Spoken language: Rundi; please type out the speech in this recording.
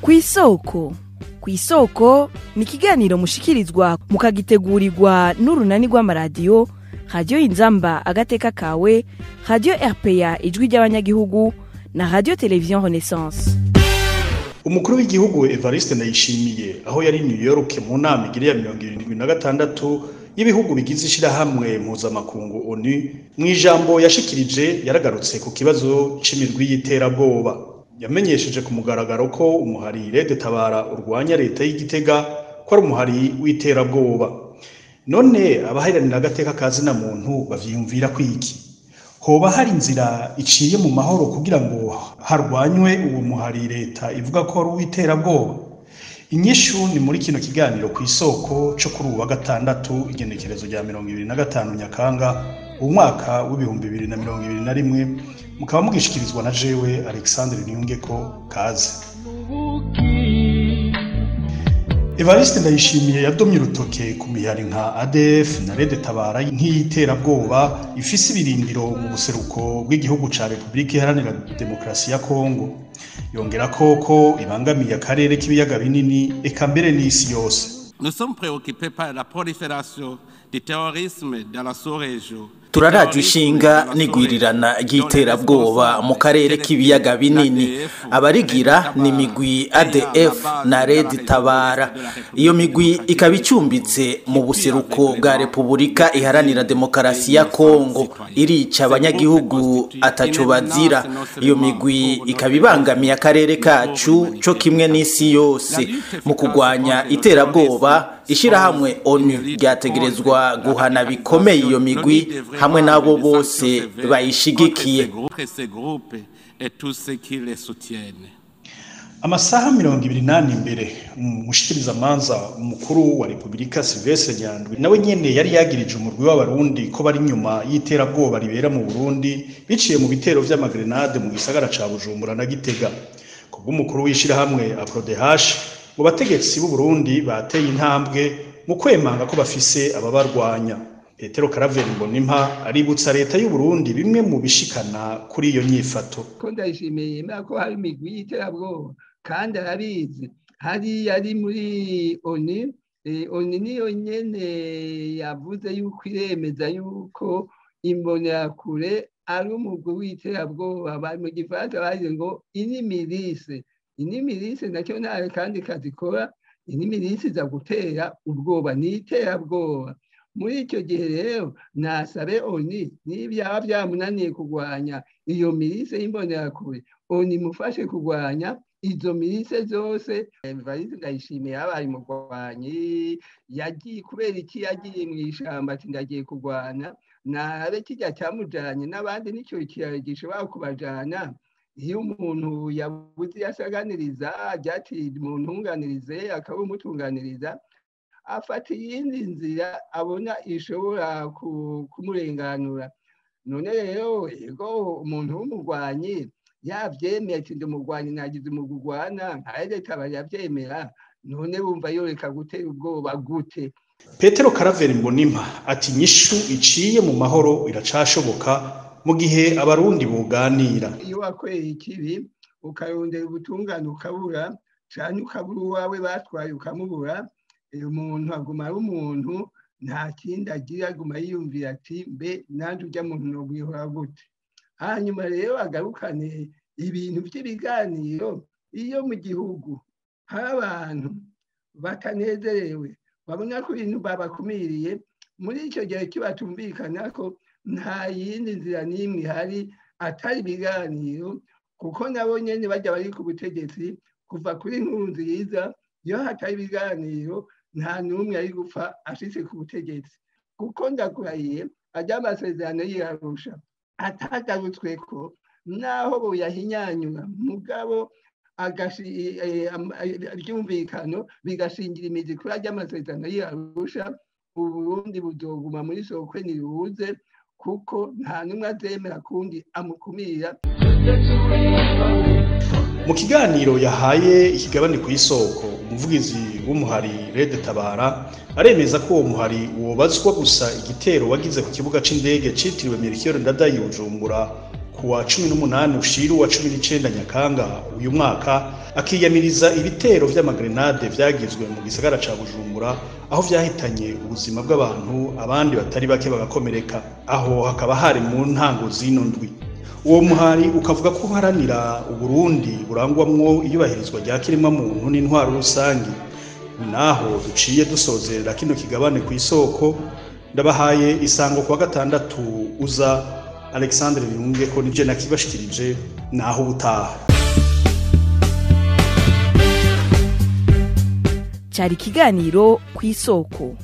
Kw'isoko. Kw'isoko ni ikiganiro mushikirizwa mukagitegurirwa n'urunani rw'amaradiyo Radio Inzamba agateka kawe, Radio RPA ijwi ry'abanyagihugu na Radio Television Renaissance. Umukuru w'igihugu Evariste Ndayishimiye aho yari New York mu nama igiriya 76 y'ibihugu bigize ishirahamwe mpuzamakungu ONU, mw'ijambo yashikirije yaragarutse ku kibazo c'imirwi y'iterabwoba. Yamenyesheje ku mugaragaro ko umuhari Red Tabara urwanya leta y'Igitega ko ari umuhari w'iterabwoba. None abaharanira agateka kazina muntu bavyiyumvira kwiki? Hoba hari inzira iciye mu mahoro kugira ngo harwanywe uwo muhari leta ivuga ko ari uw'iterabwoba? Inyishu ni muri kino kiganiro kw'isoko co kuri uwa gatandatu igenekerezo rya 25 Nyakanga umwaka w'ibihumbi 2021, mukaba mugishikirizwa na jewe Alexandre Niyungeko kaze. Evariste Ndayishimiye yadomye urutoke ku mihari nka ADF na Red Tabara nk'iterabwoba ifise ibirindiro mu buseruko bw'igihugu ca Republika Iharanira Demokarasi ya Kongo. Yongera ko ibangamiye akarere k'ibiyaga binini eka mbere n'isi yose. Nous sommes préoccupés par la prolifération du terrorisme dans la sous-région. Turarajwe ishinga n'igwirirana ry'iterabwoba mu karere k'ibiyaga binini. Abarigira ni migwi ADF na Red Tabara. Iyo migwi ikaba icumbitse mu buseruko bwa Republika Iharanira Demokarasi ya Kongo, irica abanyagihugu ataco bazira. Iyo migwi ikaba ibangamiye akarere kacu co kimwe n'isi yose. Mu kugwanya iterabwoba, ishirahamwe ONU ryategerezwa guhana bikomeye iyo migwi hamwe nabo bose bayishigikiye. Amasaha 28 imbere umushikiriza manza umukuru wa Republika Sylvestre Nyandwi nawe nyene yari yagirije umurwi w'abarundi ko bari nyuma y'iterabwoba ribera mu Burundi biciye mu bitero vy'amagrenade mu gisagara ca Bujumbura na Gitega. Kubw'umukuru w'ishirahamwe APRODH mu bategetsi b'u Burundi bateye intambwe mu kwemanga ko bafise ababarwanya. Petero Karaveri Mbonimpa aributsa leta y'u Burundi bimwe mu bishikana kuri iyo nyifato. Ko Ndayishimiye ko hari imigwi y'iterabwoba kandi arabizi hari yari muri ONU. ONU niyo nyene yavuze yuko iremeza yuko imbonerakure ari umugwi w'iterabwoba. Bari mu gifaransa bavuze ngo inimirise. Inimirise nacyo nta kandi kazikora. Inimirise iza gutera ubwoba, ni iterabwoba. Muri icyo gihe rero nasabe ONU n'ibyaba byamunaniye kugwanya iyo mirise y'imbonerakure, ONU imufashe kugwanya izo mirise zose. Evariste Ndayishimiye yabaye umugwanyi, yagiye kubera iki yagiye mu ishamba ati ndagiye kugwana, nabe kijya cyamujanye n'abandi nicyo gishobora kubajana. Iyo umuntu yabuze yasaganiriza ryati umuntu unganirize akaba umutunganiriza, afata iyindi nzira abona ishobora kumurenganura. None rero ego umuntu w'umugwanyi yavyemeye ati ndi umugwanyi nagize umugwana nka leta yavyemera, none bumva yoreka gutera ubwoba gute? Petero Karaveri Mbonimpa ati inyishu iciye mu mahoro iracashoboka mu gihe abarundi buganira. Iyo wakweye ikibi ukarondera ubutungane ukabura, canke ukabura uwawe batwaye ukamubura, umuntu aguma ari umuntu, nta kindi agira, aguma yiyumvira ati mbe nanje urya muntu nobwihora gute. Hanyuma rero agarukane ibintu by'ibiganiro. Iyo mu gihugu hari abantu batanezerewe babona ko ibintu babakumiriye, muri icyo gihe kibatumvikana ko nta yindi nzira n'imwe ihari atari ibiganiro, kuko nabo nyene bajya bari ku butegetsi kuva kuri Nkurunziza. Iyo hatari ibiganiro nta n'umwe ari gupfa ashitse ku butegetsi, kuko ndakurahiye ajya amasezerano y'Arusha atagarutsweko naho boyahinyanyura, mugabo byumvikano bigashingira imizi kuri ajya amasezerano y'Arusha, Uburundi buzoguma muri sokwe ntibuze, kuko nta n'umwe azemera kundi amukumira. Mu kiganiro yahaye ikigabane ku isoko, umuvugizi w'umuhari Red Tabara aremeza ko uwo muhari wobazwa gusa igitero wagize ku kibuga c'indege citiriwe Melchior Ndadaye Bujumbura ku kuwa 18 ushiru wa 19 Nyakanga uyu mwaka akiyamiriza ibitero vy'amagrenade vyagizwe mu gisagara ca Bujumbura aho vyahitanye ubuzima bw'abantu abandi batari bake bagakomereka aho hakaba hari mu ntango zino ndwi. Uwo muhari ukavuga ko uharanira Uburundi burangwamwo iyubahirizwa rya kiremwa muntu n'intwaro rusangi. Naho duciye dusozerera kino kigabane ku isoko, ndabahaye isango kwa gatandatu uza. Alexandre Biyunge ko nije nakibashikirije naho ubutaha. Cyari kiganiro ku isoko.